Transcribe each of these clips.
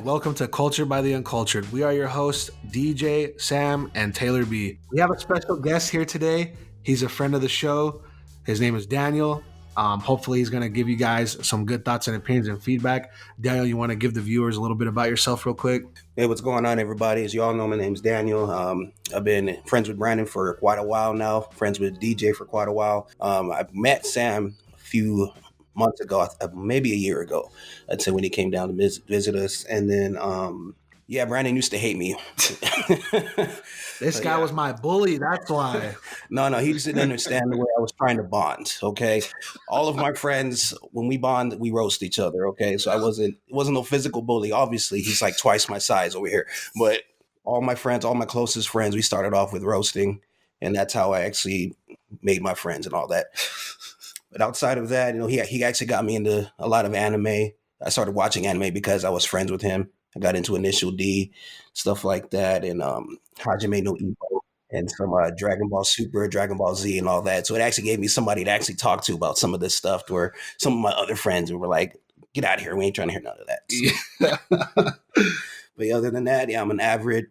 and welcome to Culture by the Uncultured. We are your hosts, DJ, Sam, and Taylor B. We have a special guest here today. He's a friend of the show. His name is Daniel. Hopefully he's going to give you guys some good thoughts and opinions and feedback. Daniel, you want to give the viewers a little bit about yourself real quick? Hey, what's going on, everybody? As you all know, my name's Daniel. I've been friends with Brandon for quite a while now, friends with DJ for quite a while. I met Sam a few months ago, maybe a year ago, I'd say, when he came down to visit us. And then, Brandon used to hate me. This guy was my bully, that's why. No, he just didn't understand the way I was trying to bond, okay? All of my friends, when we bond, we roast each other, okay? So it wasn't no physical bully. Obviously, he's like twice my size over here. But all my friends, all my closest friends, we started off with roasting, and that's how I actually made my friends and all that. But outside of that, he actually got me into a lot of anime. I started watching anime because I was friends with him. I got into Initial D, stuff like that, and Hajime no Ippo, and some Dragon Ball Super, Dragon Ball Z, and all that. So it actually gave me somebody to actually talk to about some of this stuff, where some of my other friends were like, get out of here. We ain't trying to hear none of that. So. But other than that, I'm an avid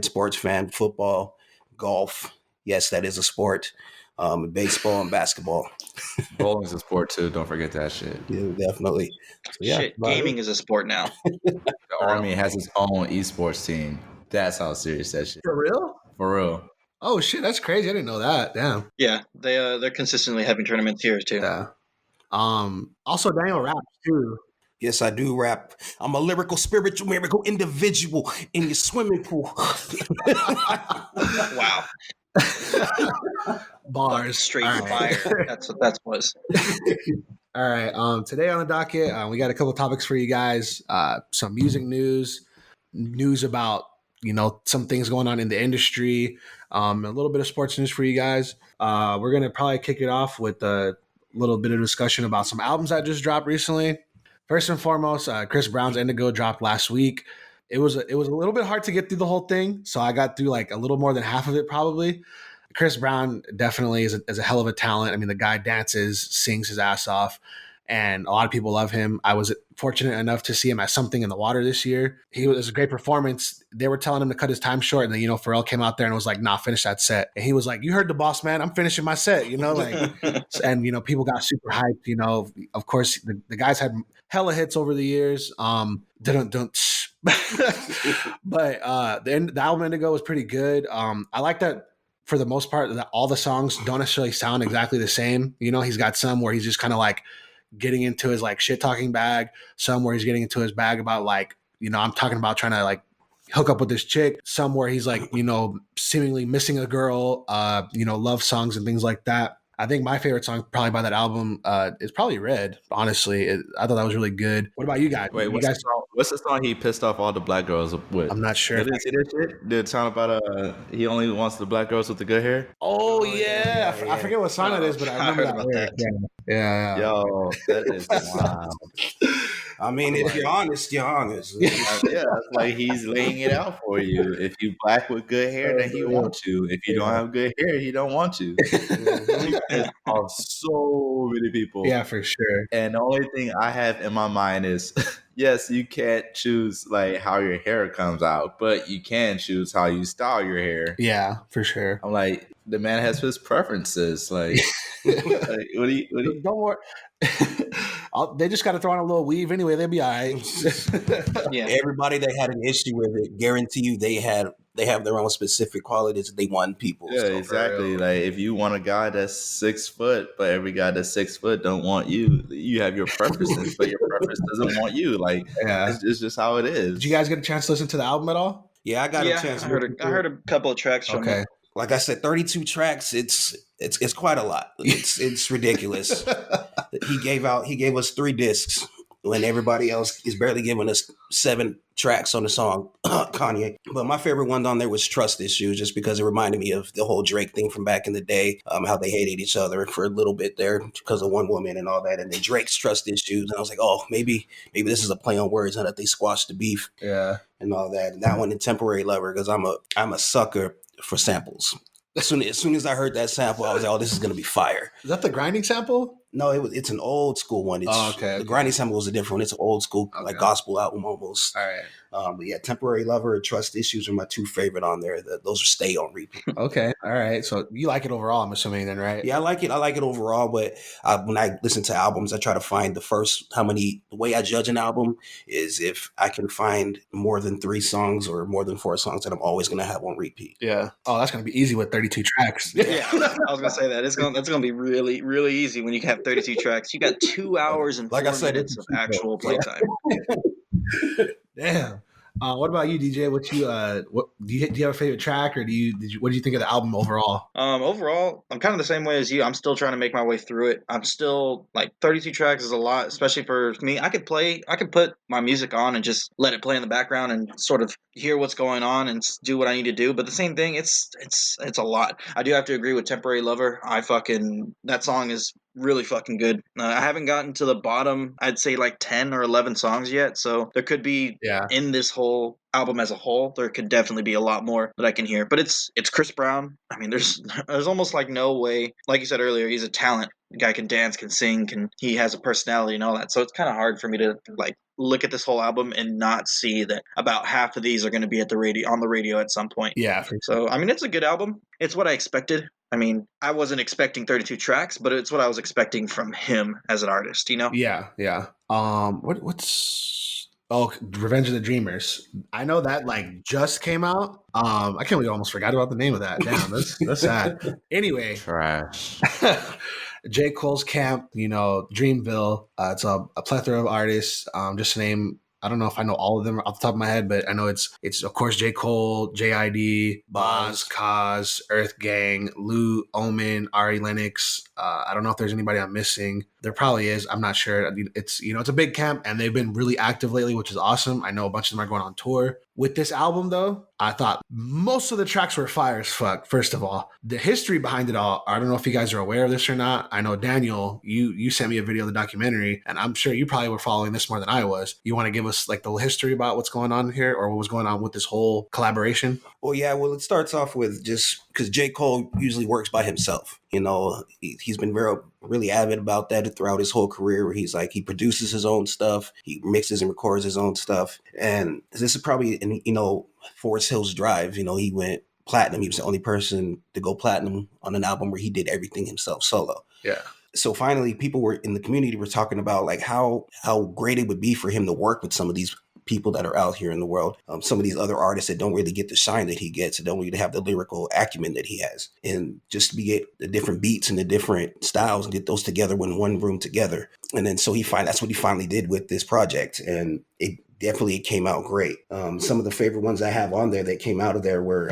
sports fan. Football, golf. Yes, that is a sport. Baseball and basketball. Bowling's a sport too. Don't forget that shit. Yeah, definitely. So, shit, gaming is a sport now. The Army has its own esports team. That's how serious that shit. For real? For real. Oh shit, that's crazy. I didn't know that. Damn. Yeah, they're consistently having tournaments here too. Yeah. Also Daniel raps too. Yes, I do rap. I'm a lyrical, spiritual, miracle individual in your swimming pool. Wow. Bars. Straight All fire. right. That's what that was. All right. Today on the docket, we got a couple topics for you guys. Some music news about, some things going on in the industry, a little bit of sports news for you guys. We're going to probably kick it off with a little bit of discussion about some albums that just dropped recently. First and foremost, Chris Brown's Indigo dropped last week. It was a little bit hard to get through the whole thing, so I got through like a little more than half of it probably. Chris Brown definitely is a hell of a talent. I mean, the guy dances, sings his ass off, and a lot of people love him. I was fortunate enough to see him at Something in the Water this year. It was a great performance. They were telling him to cut his time short, and then, Pharrell came out there and was like, nah, finish that set. And he was like, you heard the boss, man. I'm finishing my set, and, people got super hyped, Of course, the guys had hella hits over the years. But the album Indigo was pretty good. I like that for the most part that all the songs don't necessarily sound exactly the same. He's got some where he's just kind of like getting into his like shit talking bag, some where he's getting into his bag about like, I'm talking about trying to like hook up with this chick, some where he's like, seemingly missing a girl, love songs and things like that. I think my favorite song probably by that album is probably Red. Honestly, I thought that was really good. What about you guys? Wait, what's the song he pissed off all the black girls with? I'm not sure. Did you see that shit? Did it sound about he only wants the black girls with the good hair? Oh yeah, I forget what song it is, but I remember that lyric. Yeah. Yo, that is wild. I mean, if you're honest, you're honest. Yeah, it's like he's laying it out for you. If you black with good hair, then he wants you. If you don't have good hair, he don't want you. Of so many people. Yeah, for sure. And the only thing I have in my mind is, yes, you can't choose like how your hair comes out, but you can choose how you style your hair. Yeah, for sure. I'm like, the man has his preferences. Like, what do you? Don't worry. They just got to throw on a little weave anyway. They'll be all right. Yeah. Everybody that had an issue with it, guarantee you they have their own specific qualities that they want people. Yeah, so exactly. Like if you want a guy that's 6 foot, but every guy that's 6 foot don't want you, you have your preferences, but your preference doesn't want you. Like, it's just how it is. Did you guys get a chance to listen to the album at all? Yeah, I got a chance. I heard a couple of tracks from it. Like I said, 32 tracks. It's quite a lot. It's ridiculous. He gave us 3 discs when everybody else is barely giving us 7 tracks on the song, Kanye. But my favorite one on there was Trust Issues, just because it reminded me of the whole Drake thing from back in the day, how they hated each other for a little bit there because of one woman and all that. And then Drake's Trust Issues. And I was like, oh, maybe this is a play on words and that they squashed the beef and all that. And that one, in Temporary Lover, because I'm a sucker for samples. As soon as I heard that sample, I was like, oh, this is going to be fire. Is that the grinding sample? No, it's an old school one. It's the Grinding Sample was a different one. It's an old school like gospel album almost. All right. But yeah, Temporary Lover and Trust Issues are my two favorite on there. Those are stay on repeat. Okay. All right. So you like it overall, I'm assuming then, right? Yeah, I like it. I like it overall, but when I listen to albums, I try to find the way I judge an album is if I can find more than 3 songs or more than 4 songs that I'm always going to have on repeat. Yeah. Oh, that's going to be easy with 32 tracks. Yeah, I was going to say that. That's going to be really, really easy when you have 32 tracks. You got 2 hours and 4 minutes of actual playtime. Damn. What about you, DJ? What do you have a favorite track, or what do you think of the album overall? Overall, I'm kind of the same way as you. I'm still trying to make my way through it. I'm still like 32 tracks is a lot, especially for me. I could put my music on and just let it play in the background and sort of hear what's going on and do what I need to do. But the same thing, it's a lot. I do have to agree with Temporary Lover. That song is really fucking good. I haven't gotten to the bottom, I'd say like 10 or 11 songs yet, so there could be in this whole album as a whole, there could definitely be a lot more that I can hear. But it's Chris Brown. I mean, there's almost like no way. Like you said earlier, he's a talent. The guy can dance, can sing, he has a personality and all that. So it's kind of hard for me to like look at this whole album and not see that about half of these are going to be on the radio at some point. Yeah. So I mean, it's a good album. It's what I expected. I mean, I wasn't expecting 32 tracks, but it's what I was expecting from him as an artist, you know? Yeah. Revenge of the Dreamers. I know that like just came out. I can't believe I almost forgot about the name of that. Damn, that's sad. Anyway. Trash. J.Cole's Camp, Dreamville. It's a plethora of artists. Just to name, I don't know if I know all of them off the top of my head, but I know it's of course J. Cole, JID, Boz, Kaz, Earth Gang, Lou, Omen, Ari Lennox. I don't know if there's anybody I'm missing. There probably is. I'm not sure. It's a big camp, and they've been really active lately, which is awesome. I know a bunch of them are going on tour. With this album, though, I thought most of the tracks were fire as fuck. First of all, the history behind it all, I don't know if you guys are aware of this or not. I know, Daniel, you sent me a video of the documentary, and I'm sure you probably were following this more than I was. You want to give us like the history about what's going on here, or what was going on with this whole collaboration? Well, yeah. Well, it starts off with just because J. Cole usually works by himself. He's been really avid about that throughout his whole career, where he's like, he produces his own stuff, he mixes and records his own stuff. And this is probably, Forest Hills Drive, he went platinum. He was the only person to go platinum on an album where he did everything himself solo. Yeah. So finally, people were in the community were talking about like how great it would be for him to work with some of these people that are out here in the world, some of these other artists that don't really get the shine that he gets, and don't really have the lyrical acumen that he has, and just to get the different beats and the different styles and get those together in one room together. And then that's what he finally did with this project, and it definitely came out great. Some of the favorite ones I have on there that came out of there were,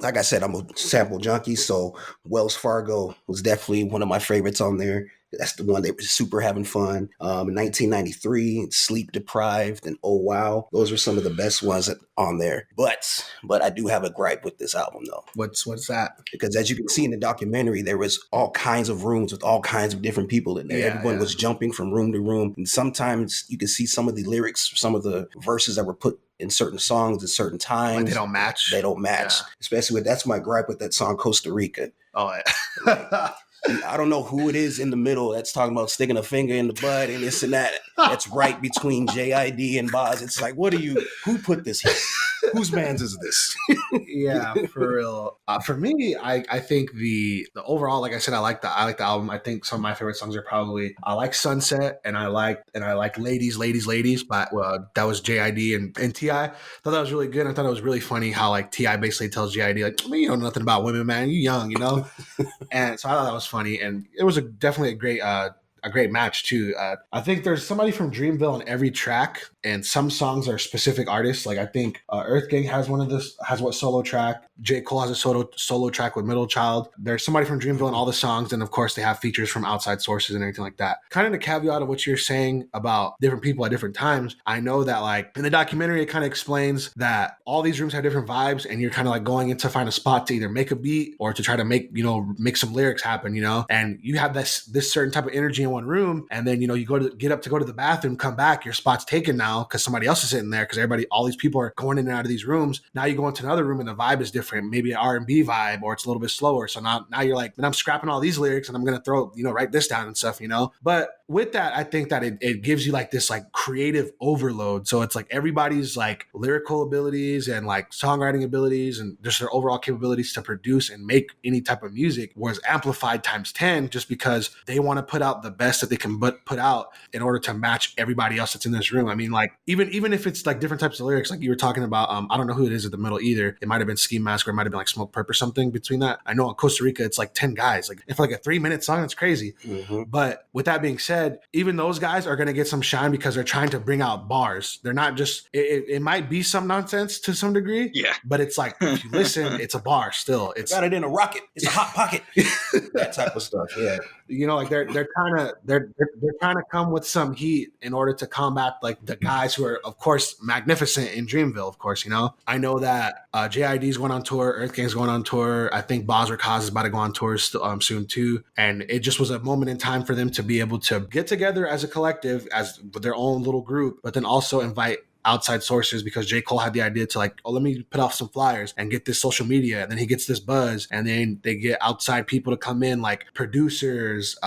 like I said, I'm a sample junkie, so Wells Fargo was definitely one of my favorites on there. That's the one that was super having fun. In 1993, Sleep Deprived, and Oh Wow. Those were some of the best ones on there. But I do have a gripe with this album, though. What's that? Because as you can see in the documentary, there was all kinds of rooms with all kinds of different people in there. Everyone was jumping from room to room. And sometimes you can see some of the lyrics, some of the verses that were put in certain songs at certain times. Like they don't match. Yeah. Especially that's my gripe with that song, Costa Rica. Oh, yeah. I don't know who it is in the middle that's talking about sticking a finger in the butt and this and that. That's right between JID and Boz. It's like, who put this here? Whose man's is this? Yeah, for real. For me, I think the overall, like I said, I like the album. I think some of my favorite songs are probably, I like Sunset, and I like Ladies, but that was JID and T.I. Thought that was really good. I thought it was really funny how like T.I. basically tells JID like, you know nothing about women, man. You young, And so I thought that was funny, and it was definitely a great match too. I think there's somebody from Dreamville on every track, and some songs are specific artists. Like I think Earth Gang has what solo track. J. Cole has a solo track with Middle Child. There's somebody from Dreamville in all the songs, and of course they have features from outside sources and everything like that. Kind of the caveat of what you're saying about different people at different times. I know that like in the documentary, it kind of explains that all these rooms have different vibes, and you're kind of like going in to find a spot to either make a beat or to try to make some lyrics happen, and you have this certain type of energy in one room, and then you get up to go to the bathroom, come back, your spot's taken now. now because somebody else is sitting there because all these people are going in and out of these rooms. Now you go into another room and the vibe is different, maybe an R&B vibe, or it's a little bit slower. So now you're like, man, I'm scrapping all these lyrics and I'm going to throw, write this down and stuff, But with that, I think that it gives you like this like creative overload. So it's like everybody's like lyrical abilities and like songwriting abilities and just their overall capabilities to produce and make any type of music was amplified times 10 just because they want to put out the best that they can put out in order to match everybody else that's in this room. I mean, like even if it's like different types of lyrics, like you were talking about, I don't know who it is at the middle either. It might have been Ski Mask or it might have been like Smoke Perp or something between that. I know in Costa Rica, it's like 10 guys. Like if like a 3-minute song, it's crazy. Mm-hmm. But with that being said, even those guys are going to get some shine because they're trying to bring out bars. They're not just, it might be some nonsense to some degree. Yeah. But it's like, if you listen, it's a bar still. It's got it in a rocket. It's a hot pocket. That type of stuff. Yeah. Like they're trying to come with some heat in order to combat like the guys who are, of course, magnificent in Dreamville, of course, I know that JID's going on tour, Earth Gang's going on tour. I think Basra Kaz is about to go on tour soon too. And it just was a moment in time for them to be able to get together as a collective, as their own little group, but then also invite outside sources because J.Cole had the idea to like, let me put off some flyers and get this social media. And then he gets this buzz and then they get outside people to come in like producers,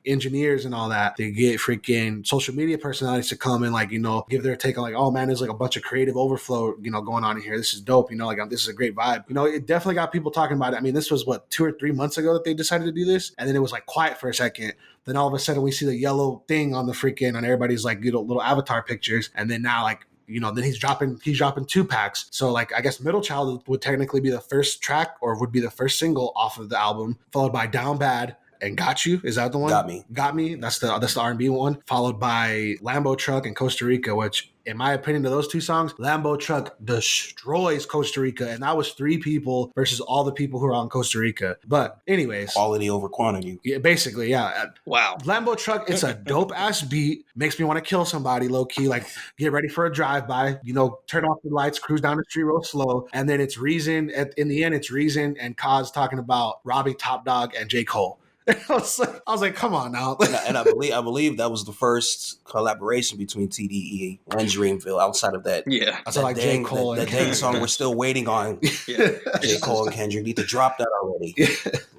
engineers and all that. They get freaking social media personalities to come and like, give their take on like, oh man, there's like a bunch of creative overflow, going on in here. This is dope. Like this is a great vibe. It definitely got people talking about it. I mean, this was 2 or 3 months ago that they decided to do this. And then it was like quiet for a second. Then all of a sudden we see the yellow thing on the freaking, on everybody's like little avatar pictures. And then now like, then he's dropping 2 packs. So like, I guess Middle Child would technically be the first track or would be the first single off of the album, followed by Down Bad and Got You. Is that the one? Got Me. That's the R&B one, followed by Lambo Truck and Costa Rica, which in my opinion, of those 2 songs, Lambo Truck destroys Costa Rica. And that was 3 people versus all the people who are on Costa Rica. But anyways. Quality over quantity. Yeah, basically, yeah. Wow. Lambo Truck, it's a dope ass beat. Makes me want to kill somebody low key. Like get ready for a drive-by, turn off the lights, cruise down the street real slow. And then it's Reason. In the end, it's Reason and Kaz talking about robbing Top Dog and J.Cole. I was like, come on now. and I believe that was the first collaboration between TDE and Dreamville outside of that. Yeah. I saw like J. Cole that dang song we're still waiting on. Yeah. J. Cole and Kendrick need to drop that already.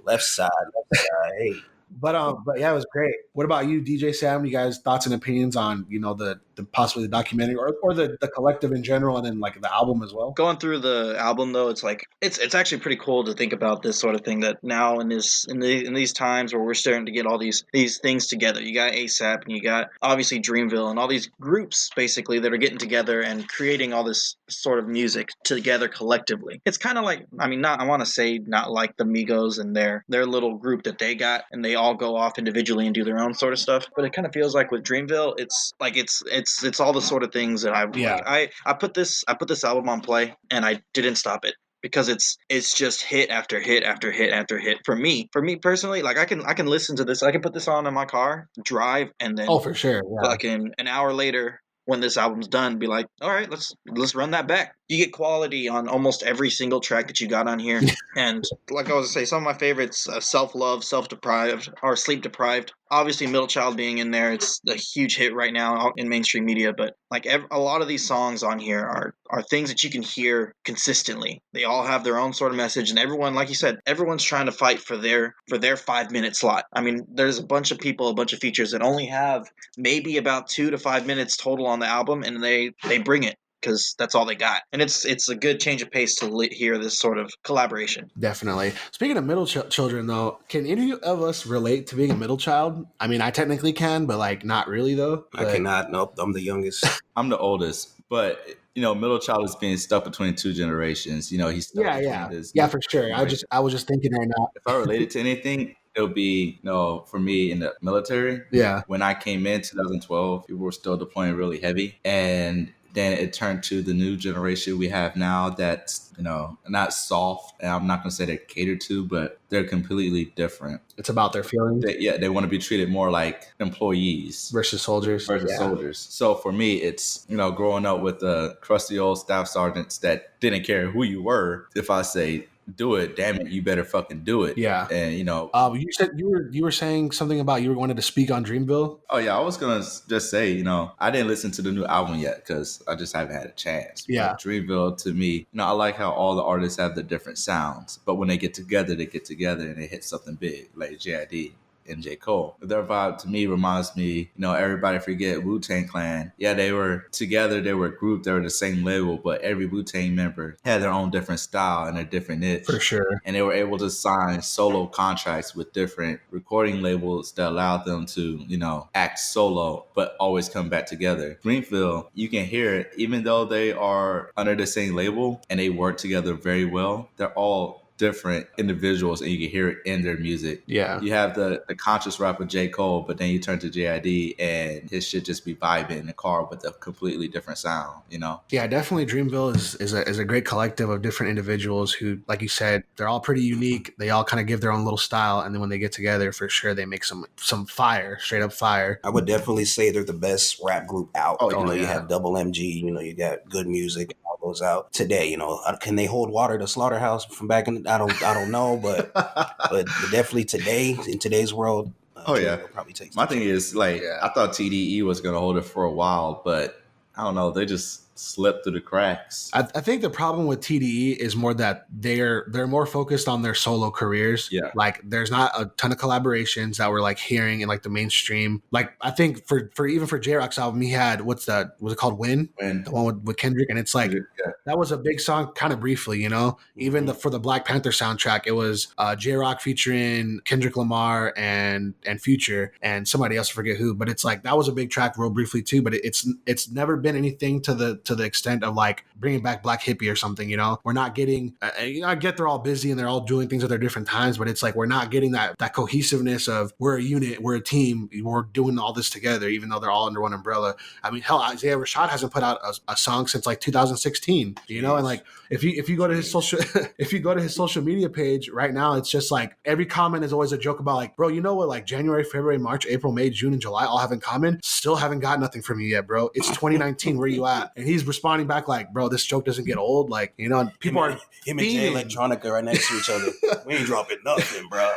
Left side. Hey. But yeah, it was great. What about you, DJ Sam? You guys thoughts and opinions on, the possibly the documentary or the collective in general and then like the album as well? Going through the album though, it's like it's actually pretty cool to think about this sort of thing that now in these times where we're starting to get all these things together. You got ASAP and you got obviously Dreamville and all these groups basically that are getting together and creating all this sort of music together collectively. It's kind of like, I want to say not like the Migos and their little group that they got and they all go off individually and do their own sort of stuff. But it kind of feels like with Dreamville, it's like it's all the sort of things that I put this album on play and I didn't stop it because it's just hit after hit after hit after hit for me personally. Like I can listen to this, I can put this on in my car, drive, and then for sure, fucking an hour later when this album's done, be like, all right, let's run that back. You get quality on almost every single track that you got on here. And like I was saying, some of my favorites, Self-Love, Self-Deprived, or Sleep Deprived. Obviously, Middle Child being in there, it's a huge hit right now in mainstream media. But like a lot of these songs on here are things that you can hear consistently. They all have their own sort of message, and everyone, like you said, everyone's trying to fight for their 5-minute slot. I mean, there's a bunch of people, a bunch of features that only have maybe about 2 to 5 minutes total on the album, and they bring it. Because that's all they got. And it's a good change of pace to hear this sort of collaboration. Definitely. Speaking of middle children, though, can any of us relate to being a middle child? I mean, I technically can, but like not really, though. I cannot. Nope. I'm the youngest. I'm the oldest. But, middle child is being stuck between 2 generations. He's stuck between this. Yeah, for sure. I was just thinking right now. If I related to anything, it would be, for me in the military. Yeah. When I came in 2012, people were still deploying really heavy. And then it turned to the new generation we have now that's, not soft. And I'm not going to say they're catered to, but they're completely different. It's about their feelings. They want to be treated more like employees. Versus soldiers. Soldiers. So for me, it's, growing up with the crusty old staff sergeants that didn't care who you were. If I say do it, damn it, you better fucking do it. Yeah. And You said you were saying something about you wanted to speak on Dreamville. oh yeah, I was gonna just say, I didn't listen to the new album yet because I just haven't had a chance. Yeah. But Dreamville, to me, I like how all the artists have the different sounds, but when they get together and they hit something big, like J.I.D. and J.Cole. Their vibe to me reminds me, everybody forget Wu-Tang Clan. Yeah, they were together, they were a group, they were the same label, but every Wu-Tang member had their own different style and a different niche. For sure. And they were able to sign solo contracts with different recording labels that allowed them to, act solo, but always come back together. Dreamville, you can hear it, even though they are under the same label and they work together very well, they're all different individuals and you can hear it in their music. Yeah. You have the conscious rapper J.Cole, but then you turn to J.I.D. and his shit just be vibing in the car with a completely different sound, Yeah, definitely Dreamville is a great collective of different individuals who, like you said, they're all pretty unique. They all kind of give their own little style, and then when they get together, for sure, they make some fire, straight up fire. I would definitely say they're the best rap group out. Oh, You have Double MG, you got good music, all goes out today. Can they hold water to Slaughterhouse from back in? I don't know, but definitely today in today's world. Probably take my thing is I thought TDE was gonna hold it for a while, but I don't know, they just slipped through the cracks. I think the problem with TDE is more that they're more focused on their solo careers. Yeah. Like there's not a ton of collaborations that we're like hearing in like the mainstream. Like I think for even for J-Rock's album, he had was it called Win? When The one with Kendrick, and it's like that was a big song kind of briefly, Even for the Black Panther soundtrack, it was J-Rock featuring Kendrick Lamar and Future and somebody else, I forget who, but it's like that was a big track real briefly too, but it's never been anything to the extent of like bringing back Black Hippie or something. We're not getting I get they're all busy and they're all doing things at their different times, but it's like we're not getting that cohesiveness of we're a unit, we're a team, we're doing all this together, even though they're all under one umbrella. I mean, hell, Isaiah Rashad hasn't put out a song since like 2016, and like if you go to his social media page right now, it's just like every comment is always a joke about like, bro, you know what, like January, February, March, April, May, June, and July all have in common? Still haven't got nothing from you yet, bro. It's 2019. Where you at? And he's responding back like, bro, this joke doesn't get old. Like, people are him and Jay Electronica right next to each other. We ain't dropping nothing, bro.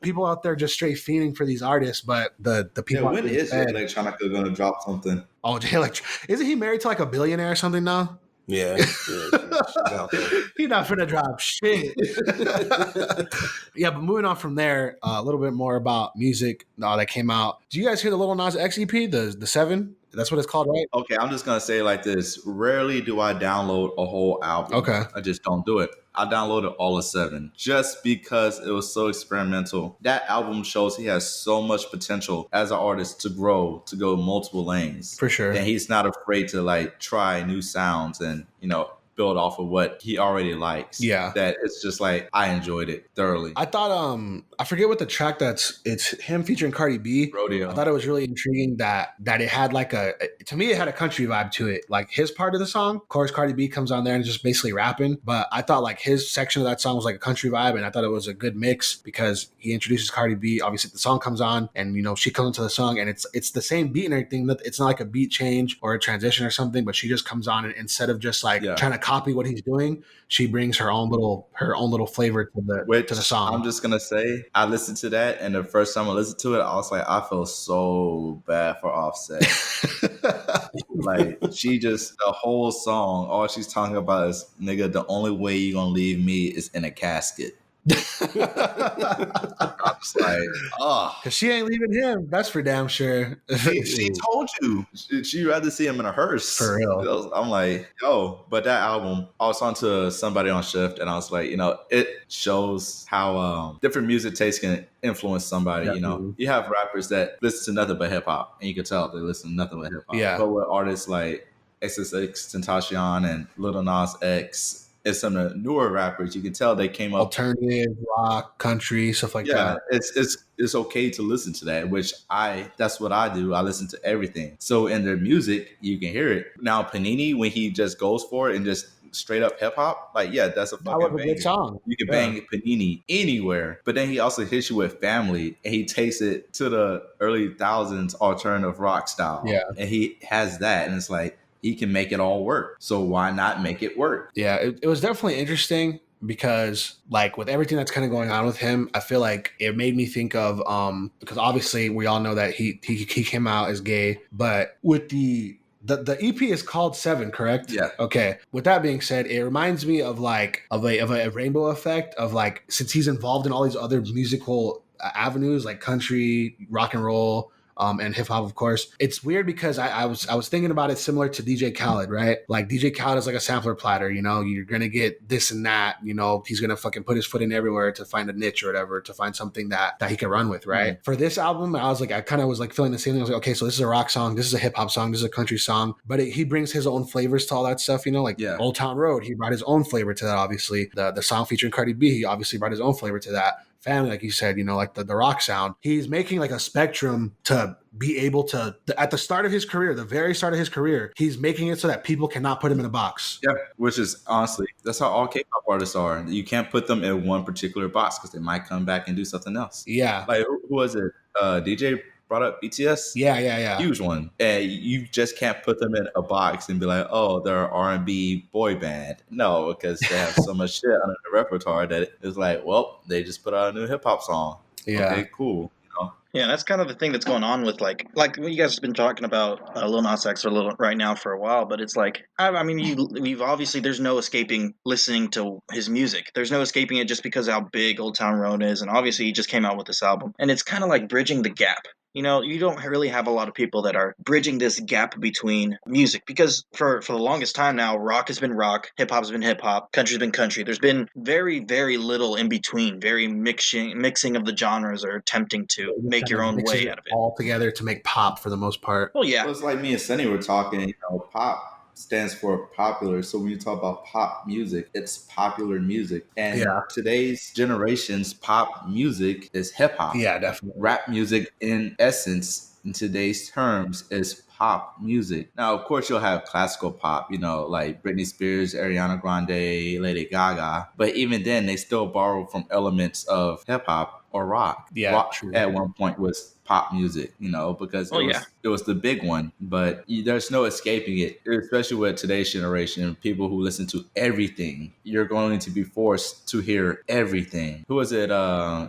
People out there just straight fiending for these artists, but the people. When is Electronica gonna drop something? Oh, isn't he married to like a billionaire or something now? Yeah, she's out there. He's not finna drop shit. Yeah, but moving on from there, a little bit more about music that came out. Do you guys hear the Lil Nas X EP, the 7? That's what it's called, right? Okay, I'm just gonna say it like this. Rarely do I download a whole album. Okay. I just don't do it. I downloaded all of 7 just because it was so experimental. That album shows he has so much potential as an artist to grow, to go multiple lanes. For sure. And he's not afraid to like try new sounds and, build off of what he already likes. Yeah. That it's just like, I enjoyed it thoroughly. I thought, I forget what the track it's him featuring Cardi B. Rodeo. I thought it was really intriguing that it had like to me, it had a country vibe to it. Like his part of the song, of course, Cardi B comes on there and just basically rapping. But I thought like his section of that song was like a country vibe. And I thought it was a good mix because he introduces Cardi B. Obviously the song comes on and, she comes into the song and it's the same beat and everything. It's not like a beat change or a transition or something, but she just comes on and instead of just like trying to copy what he's doing, she brings her own little flavor to the song. I'm just gonna say, I listened to that, and the first time I listened to it, I was like, I feel so bad for Offset. Like she just the whole song, all she's talking about is nigga, the only way you gonna leave me is in a casket. I'm just like, because she ain't leaving him. That's for damn sure. she told you she'd rather see him in a hearse. For real. I'm like, yo, but that album, I was on to somebody on shift, and I was like, it shows how different music tastes can influence somebody. Definitely. You have rappers that listen to nothing but hip hop, and you can tell they listen to nothing but hip hop. Yeah. But with artists like XXXTentacion and Lil Nas X. And some of the newer rappers, you can tell they came up alternative rock, country, stuff like that. It's okay to listen to that, which that's what I do. I listen to everything. So in their music, you can hear it. Now Panini, when he just goes for it and just straight up hip hop, like that's a fucking good song. You can bang Panini anywhere, but then he also hits you with Family, and he takes it to the early thousands alternative rock style. Yeah, and he has that, and it's like. He can make it all work. So why not make it work? Yeah, it was definitely interesting because like with everything that's kind of going on with him, I feel like it made me think of because obviously we all know that he came out as gay, but with the EP is called Seven, correct? Yeah. Okay. With that being said, it reminds me of like of a rainbow effect of like, since he's involved in all these other musical avenues like country, rock and roll, and hip hop, of course. It's weird because I was thinking about it similar to DJ Khaled, right? Like DJ Khaled is like a sampler platter, you know, you're gonna get this and that, you know, he's gonna fucking put his foot in everywhere to find a niche or whatever, to find something that he can run with, right? For this album, I kind of was like feeling the same thing. I was like, okay, so this is a rock song, this is a hip hop song, this is a country song, but he brings his own flavors to all that stuff, you know, like Old Town Road, he brought his own flavor to that, obviously. The song featuring Cardi B, he obviously brought his own flavor to that. Family, like you said, you know, like the rock sound. He's making like a spectrum to be able to, at the start of his career, the very start of his career, he's making it so that people cannot put him in a box. Yeah, which is honestly, that's how all K-pop artists are. You can't put them in one particular box because they might come back and do something else. Yeah. Like, who was it? DJ brought up BTS. Yeah. Huge one. And you just can't put them in a box and be like, oh, they're an R&B boy band. No, because they have so much shit under the repertoire that it's like, well, they just put out a new hip hop song. Yeah. Okay, cool. Yeah, that's kind of the thing that's going on with like you guys have been talking about Lil Nas X right now for a while, but it's like I mean you've obviously, there's no escaping listening to his music. There's no escaping it just because of how big Old Town Road is, and obviously he just came out with this album, and it's kind of like bridging the gap. You know, you don't really have a lot of people that are bridging this gap between music, because for the longest time now, rock has been rock, hip hop has been hip hop, country's been country. There's been very, very little in between, very mixing of the genres, or attempting to make your own way out of it. All together to make pop for the most part. Well, yeah. Well, it's like me and Sunny were talking, you know, pop stands for popular. So when you talk about pop music, it's popular music. And today's generation's pop music is hip hop. Yeah, definitely. Rap music, in essence, in today's terms, is pop music. Now, of course, you'll have classical pop, you know, like Britney Spears, Ariana Grande, Lady Gaga. But even then, they still borrow from elements of hip hop or rock. Yeah, rock true. At one point was pop music, you know, because it was the big one, but there's no escaping it, especially with today's generation, people who listen to everything. You're going to be forced to hear everything. Who was it?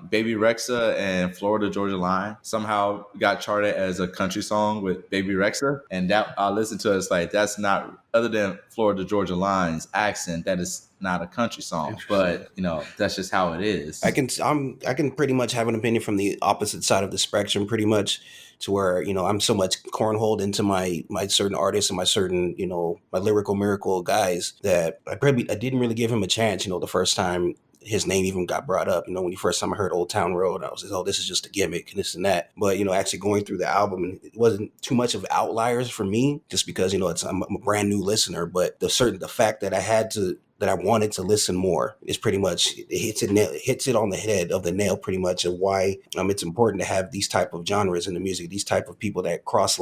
Baby Rexha and Florida Georgia Line somehow got charted as a country song with Baby Rexha, and that I listened to it, it's like, that's not, other than Florida Georgia Line's accent, that is not a country song, but you know, that's just how it is. I can pretty much have an opinion from the opposite side of the spectrum, pretty much, to where, you know, I'm so much cornholed into my certain artists and my certain, you know, my lyrical miracle guys, that I didn't really give him a chance, you know, the first time his name even got brought up. You know, when the first time I heard Old Town Road, I was like, oh, this is just a gimmick and this and that. But, you know, actually going through the album, and it wasn't too much of outliers for me, just because, you know, I'm a brand new listener. But the fact that I wanted to listen more is pretty much, it hits it on the head of the nail, pretty much, of why it's important to have these type of genres in the music, these type of people that cross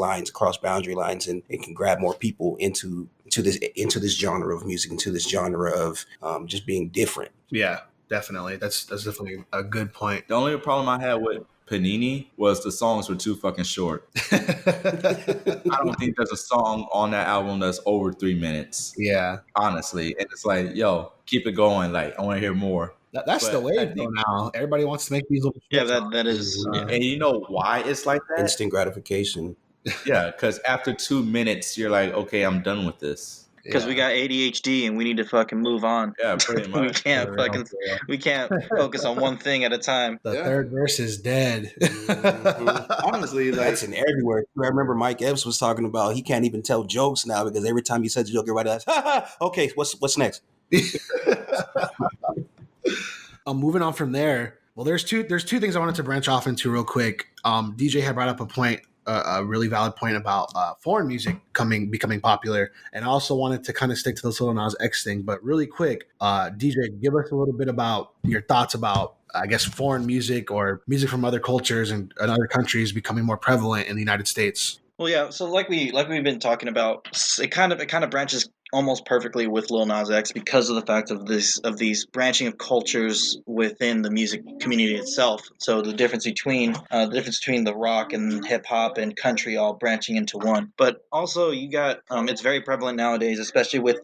boundary lines, and can grab more people into this genre of music, into this genre of just being different. Yeah, definitely. That's definitely a good point. The only problem I had with Panini was the songs were too fucking short. I don't think there's a song on that album that's over 3 minutes. Yeah, honestly, and it's like, yo, keep it going. Like, I want to hear more. That's the way though now. Everybody wants to make these little. Yeah, that is. And you know why it's like that? Instant gratification. Yeah, because after 2 minutes, you're like, okay, I'm done with this. Because we got ADHD and we need to fucking move on. Yeah, pretty much. we can't focus on one thing at a time. The third verse is dead. Honestly, like, that's in everywhere. I remember Mike Epps was talking about he can't even tell jokes now, because every time he says a joke, everybody asks, ha ha, okay, what's next? Moving on from there. Well, there's two things I wanted to branch off into real quick. DJ had brought up a really valid point about foreign music becoming popular, and I also wanted to kind of stick to this Lil Nas X thing. But really quick, DJ, give us a little bit about your thoughts about, I guess, foreign music or music from other cultures and other countries becoming more prevalent in the United States. Well, yeah. So like we've been talking about, it kind of branches almost perfectly with Lil Nas X, because of the fact of these branching of cultures within the music community itself. So the difference between the rock and hip hop and country all branching into one. But also you got it's very prevalent nowadays, especially with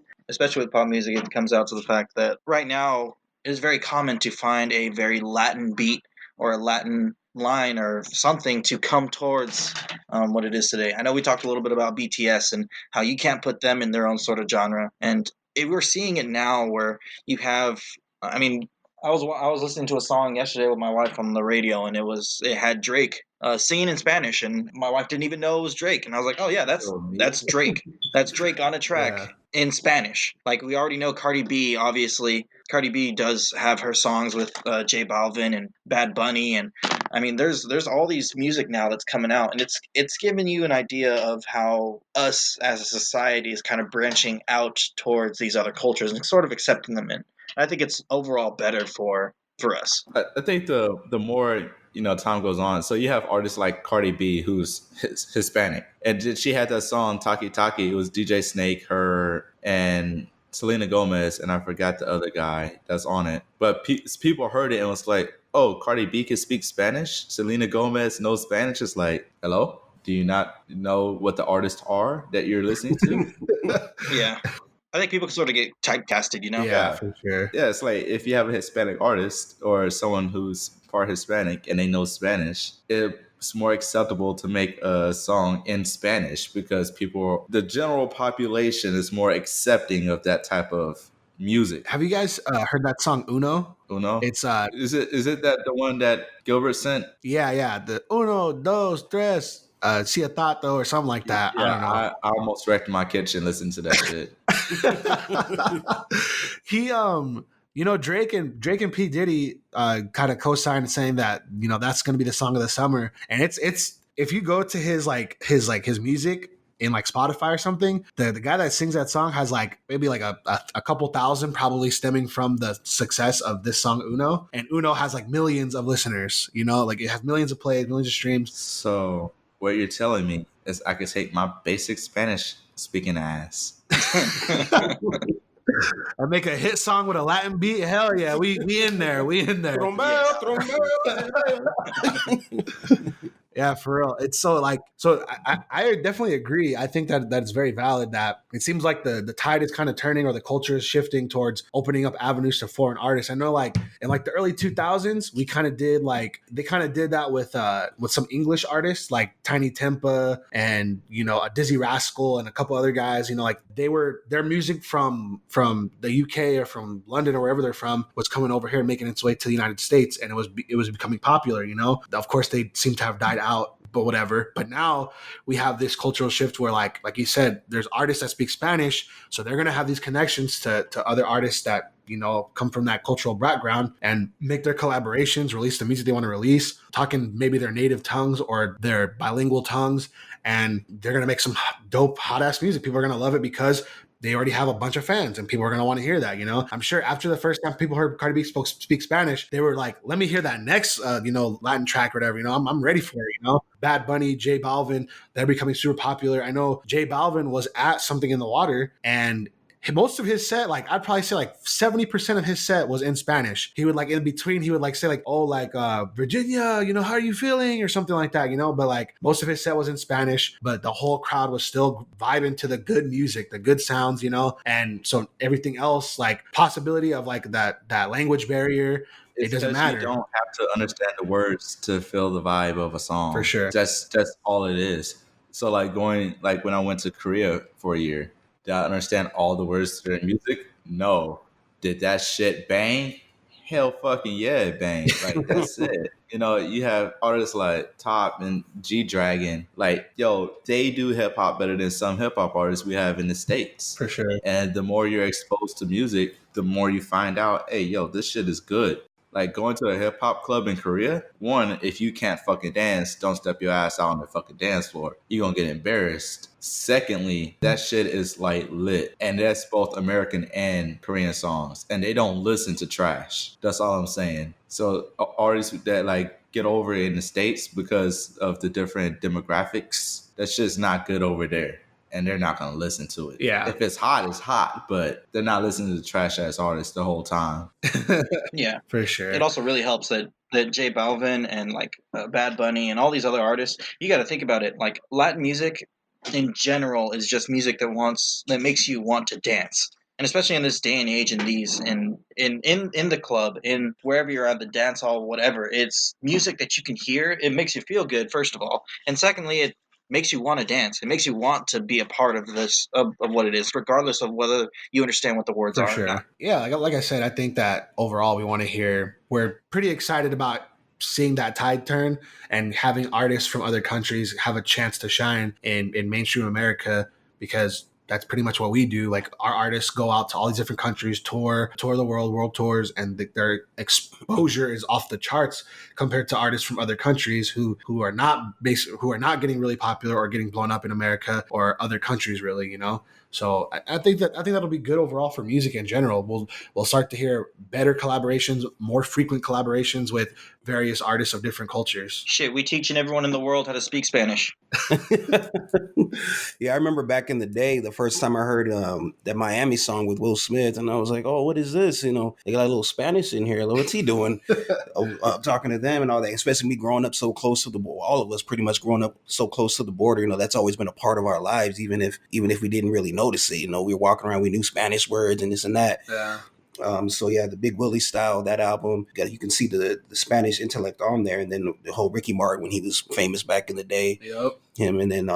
pop music. It comes out to the fact that right now, it is very common to find a very Latin beat or a Latin line or something to come towards what it is today. I know we talked a little bit about BTS and how you can't put them in their own sort of genre, and we're seeing it now where you have. I mean, I was listening to a song yesterday with my wife on the radio, and it had Drake singing in Spanish, and my wife didn't even know it was Drake, and I was like, oh yeah, that's Drake. That's Drake on a track Yeah. in Spanish. Like we already know Cardi B, obviously. Cardi B does have her songs with J Balvin and Bad Bunny, and I mean, there's all these music now that's coming out, and it's giving you an idea of how us as a society is kind of branching out towards these other cultures and sort of accepting them in. I think it's overall better for us. I think the more time goes on, so you have artists like Cardi B, who's Hispanic, and she had that song "Taki Taki." It was DJ Snake, her, and Selena Gomez, and I forgot the other guy that's on it. But people heard it and was like, "Oh, Cardi B can speak Spanish. Selena Gomez knows Spanish." It's like, hello, do you not know what the artists are that you're listening to? Yeah. I think people sort of get typecasted, you know? Yeah, for sure. Yeah, it's like if you have a Hispanic artist or someone who's part Hispanic and they know Spanish, it's more acceptable to make a song in Spanish because the general population is more accepting of that type of music. Have you guys heard that song Uno? Uno? It's Is it that the one that Gilbert sent? yeah, the uno, dos, tres, ciatato or something like that. Yeah, I don't know. I almost wrecked my kitchen listening to that shit. He Drake and P Diddy kind of co-signed saying that that's going to be the song of the summer, and it's if you go to his music in like Spotify or something, the guy that sings that song has like maybe like a couple thousand, probably stemming from the success of this song Uno, and Uno has like millions of listeners, like it has millions of plays, millions of streams. So what you're telling me is I could take my basic Spanish speaking ass I make a hit song with a Latin beat. Hell yeah, we in there. Yeah, for real. It's so I definitely agree. I think that it's very valid that it seems like the tide is kind of turning or the culture is shifting towards opening up avenues to foreign artists. I know like in like the early 2000s, they kind of did that with some English artists like Tiny Tempa and a Dizzy Rascal and a couple other guys, like their music from the UK or from London or wherever they're from was coming over here and making its way to the United States, and it was becoming popular, Of course they seem to have died out, but whatever. But now we have this cultural shift where like you said, there's artists that speak Spanish, so they're gonna have these connections to other artists that come from that cultural background and make their collaborations, release the music they want to release, talking maybe their native tongues or their bilingual tongues, and they're gonna make some dope hot ass music. People are gonna love it because they already have a bunch of fans and people are going to want to hear that, I'm sure after the first time people heard Cardi B speak Spanish, they were like, let me hear that next, Latin track or whatever, I'm ready for it, Bad Bunny, J Balvin, they're becoming super popular. I know J Balvin was at Something in the Water, and most of his set, like I'd probably say like 70% of his set was in Spanish. He would like in between, he would like say like, oh, like Virginia, how are you feeling? Or something like that, but like most of his set was in Spanish, but the whole crowd was still vibing to the good music, the good sounds, and so everything else, like possibility of like that language barrier, it doesn't matter. You don't have to understand the words to feel the vibe of a song. For sure. That's all it is. So like when I went to Korea for a year, did I understand all the words to their music? No. Did that shit bang? Hell fucking yeah, it banged. Like that's it. You have artists like Top and G Dragon. Like, yo, they do hip hop better than some hip hop artists we have in the States. For sure. And the more you're exposed to music, the more you find out, hey, yo, this shit is good. Like going to a hip hop club in Korea, one, if you can't fucking dance, don't step your ass out on the fucking dance floor. You're gonna get embarrassed. Secondly, that shit is like lit. And that's both American and Korean songs. And they don't listen to trash. That's all I'm saying. So artists that like get over it in the States because of the different demographics, that's just not good over there. And they're not going to listen to it. Yeah. If it's hot, it's hot, but they're not listening to trash ass artists the whole time. Yeah, for sure. It also really helps that J Balvin and like Bad Bunny and all these other artists, you got to think about it. Like Latin music in general is just music that makes you want to dance. And especially in this day and age, in these, in the club, in wherever you're at, the dance hall, whatever, it's music that you can hear. It makes you feel good, first of all, and secondly, it makes you want to dance. It makes you want to be a part of this, of what it is, regardless of whether you understand what the words For are or not. sure. Yeah, like I said, I think that overall we want to hear. We're pretty excited about seeing that tide turn and having artists from other countries have a chance to shine in mainstream America, because that's pretty much what we do. Like, our artists go out to all these different countries, tour the world tours, and their exposure is off the charts compared to artists from other countries who are not getting really popular or getting blown up in America or other countries, really, you know. So I think that'll be good overall for music in general. We'll start to hear better collaborations, more frequent collaborations with various artists of different cultures. Shit, we teaching everyone in the world how to speak Spanish. Yeah, I remember back in the day, the first time I heard that Miami song with Will Smith, and I was like, "Oh, what is this?" You know, they got a little Spanish in here. Like, what's he doing? Talking to them and all that. Especially me growing up so close to the border. All of us pretty much growing up so close to the border. You know, that's always been a part of our lives, even if we didn't really notice it. You know, we were walking around, we knew Spanish words and this and that. Yeah. So yeah, the Big Willie style, that album, you can see the Spanish intellect on there, and then the whole Ricky Martin when he was famous back in the day. Yep. Him, and then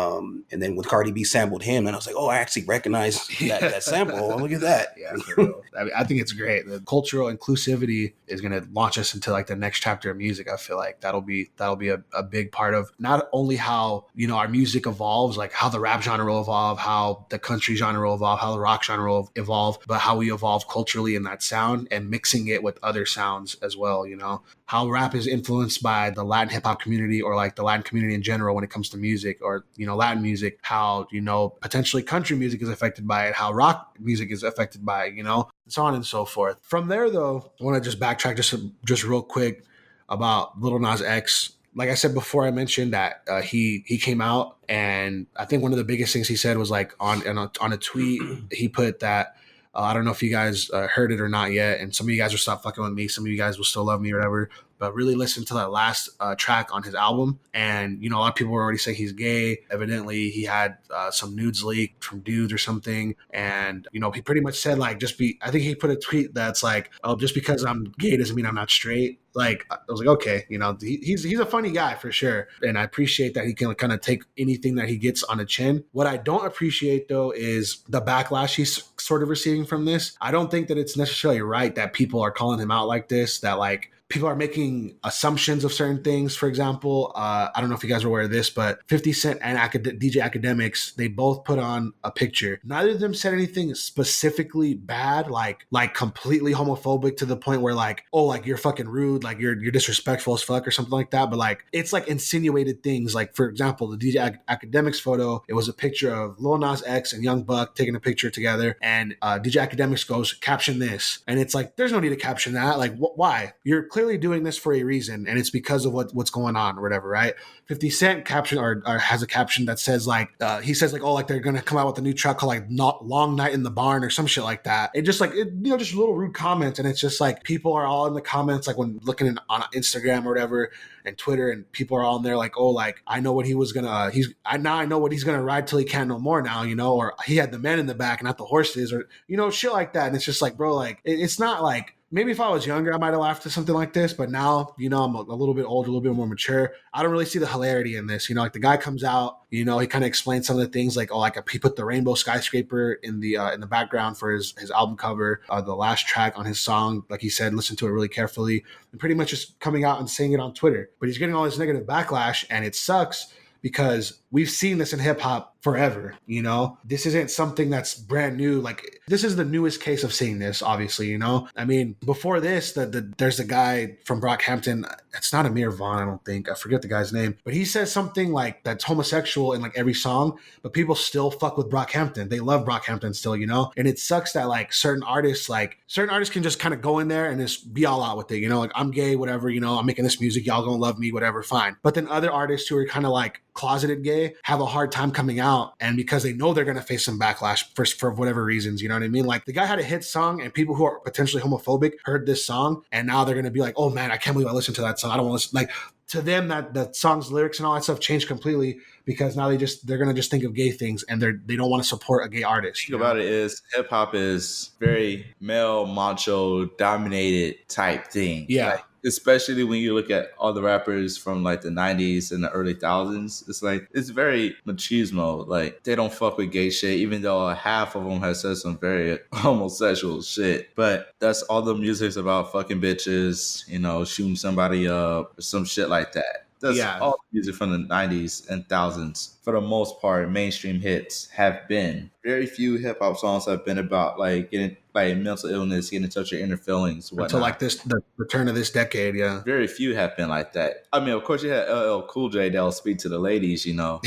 when Cardi B sampled him, and I was like, oh, I actually recognize that sample. Oh, look at that. Yeah, for real. I think it's great. The cultural inclusivity is going to launch us into like the next chapter of music. I feel like that'll be a big part of not only how, you know, our music evolves, like how the rap genre will evolve, how the country genre will evolve, how the rock genre will evolve, but how we evolve culturally in that sound and mixing it with other sounds as well. You know, how rap is influenced by the Latin hip hop community or like the Latin community in general when it comes to music, or, you know, Latin music, how, you know, potentially country music is affected by it, how rock music is affected by it, you know, so on and so forth. From there, though, I want to just backtrack just real quick about Lil Nas X. Like I said before, I mentioned that he came out, and I think one of the biggest things he said was like on a tweet, he put that, I don't know if you guys heard it or not yet, and some of you guys will stop fucking with me, some of you guys will still love me or whatever, but really listen to that last track on his album. And, you know, a lot of people were already saying he's gay. Evidently, he had some nudes leaked from dudes or something. And, you know, he pretty much said, like, I think he put a tweet that's like, oh, just because I'm gay doesn't mean I'm not straight. Like, I was like, okay, you know, he's a funny guy for sure. And I appreciate that he can kind of take anything that he gets on the chin. What I don't appreciate, though, is the backlash he's sort of receiving from this. I don't think that it's necessarily right that people are calling him out like this, that like people are making assumptions of certain things. For example, I don't know if you guys are aware of this, but 50 Cent and DJ Academics, they both put on a picture. Neither of them said anything specifically bad, like completely homophobic to the point where like, oh, like you're fucking rude, like you're disrespectful as fuck or something like that. But like, it's like insinuated things. Like, for example, the DJ Academics photo, it was a picture of Lil Nas X and Young Buck taking a picture together, and DJ Academics goes, caption this. And it's like, there's no need to caption that. Like, why? You're clearly doing this for a reason, and it's because of what's going on or whatever, right? 50 Cent caption or has a caption that says like, he says like, oh, like they're gonna come out with a new track called like Not Long Night in the Barn or some shit like that. It just like, you know, just little rude comments, and it's just like people are all in the comments, like when looking on Instagram or whatever and Twitter, and people are all in there like, oh, like I know what he was gonna I know what he's gonna ride till he can't no more now, you know, or he had the men in the back, not the horses, or, you know, shit like that. And it's just like, bro, like it's not like, maybe if I was younger, I might have laughed at something like this, but now, you know, I'm a little bit older, a little bit more mature. I don't really see the hilarity in this. You know, like the guy comes out, you know, he kind of explains some of the things, like, oh, like he put the rainbow skyscraper in the background for his album cover, the last track on his song. Like he said, listen to it really carefully, and pretty much just coming out and saying it on Twitter. But he's getting all this negative backlash, and it sucks because we've seen this in hip hop forever. You know, this isn't something that's brand new. Like, this is the newest case of seeing this, obviously, you know. I mean, before this, there's a guy from Brockhampton. It's not Amir Vaughn, I don't think. I forget the guy's name. But he says something like that's homosexual in like every song, but people still fuck with Brockhampton. They love Brockhampton still, you know? And it sucks that like certain artists can just kind of go in there and just be all out with it, you know? Like, I'm gay, whatever, you know, I'm making this music, y'all gonna love me, whatever, fine. But then other artists who are kind of like closeted gay have a hard time coming out out, and because they know they're going to face some backlash for whatever reasons, you know what I mean? Like the guy had a hit song, and people who are potentially homophobic heard this song, and now they're going to be like, oh man, I can't believe I listened to that song. I don't want to listen. Like to them, that the song's lyrics and all that stuff changed completely because now they're going to just think of gay things, and they don't want to support a gay artist. The thing about it is hip hop is very male macho dominated type thing. Yeah. Like, especially when you look at all the rappers from like the 90s and the early thousands, it's like it's very machismo. Like they don't fuck with gay shit, even though half of them have said some very homosexual shit. But that's all the music's about: fucking bitches, you know, shooting somebody up, or some shit like that. That's all the music from the 90s and thousands. For the most part, mainstream hits have been. Very few hip hop songs have been about like getting like mental illness, getting in touch with your inner feelings, whatnot. Until like the return of this decade, yeah. Very few have been like that. I mean, of course, you had LL Cool J that'll speak to the ladies, you know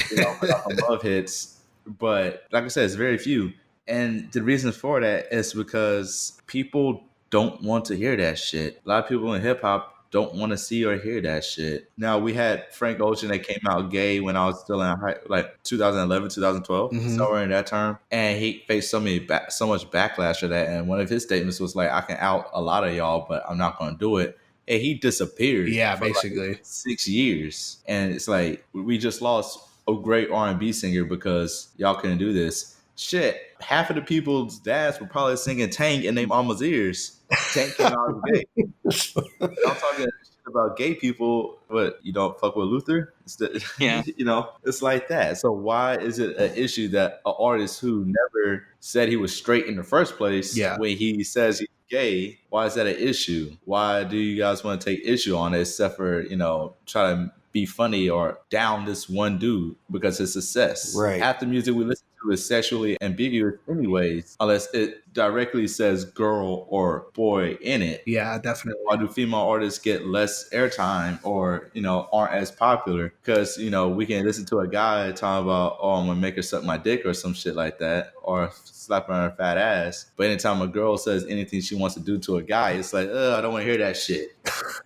love hits. But like I said, it's very few. And the reason for that is because people don't want to hear that shit. A lot of people in hip hop don't want to see or hear that shit. Now, we had Frank Ocean that came out gay when I was still in like 2011, 2012, somewhere in that term. And he faced so much backlash for that. And one of his statements was like, I can out a lot of y'all, but I'm not going to do it. And he disappeared. Yeah, for basically. like 6 years. And it's like, we just lost a great R&B singer because y'all couldn't do this. Shit, half of the people's dads were probably singing Tank in their mama's ears. Tank came out gay. I'm talking shit about gay people, but you don't fuck with Luther? Yeah. It's like that. So why is it an issue that an artist who never said he was straight in the first place, when he says he's gay, why is that an issue? Why do you guys want to take issue on it except for, try to be funny or down this one dude because of success? Right. Half the music we listen to is sexually ambiguous anyways, unless it directly says girl or boy in it. Yeah, definitely. Why do female artists get less airtime or, aren't as popular? Because, we can listen to a guy talking about, oh, I'm going to make her suck my dick or some shit like that, or slap her on her fat ass. But anytime a girl says anything she wants to do to a guy, it's like, I don't want to hear that shit.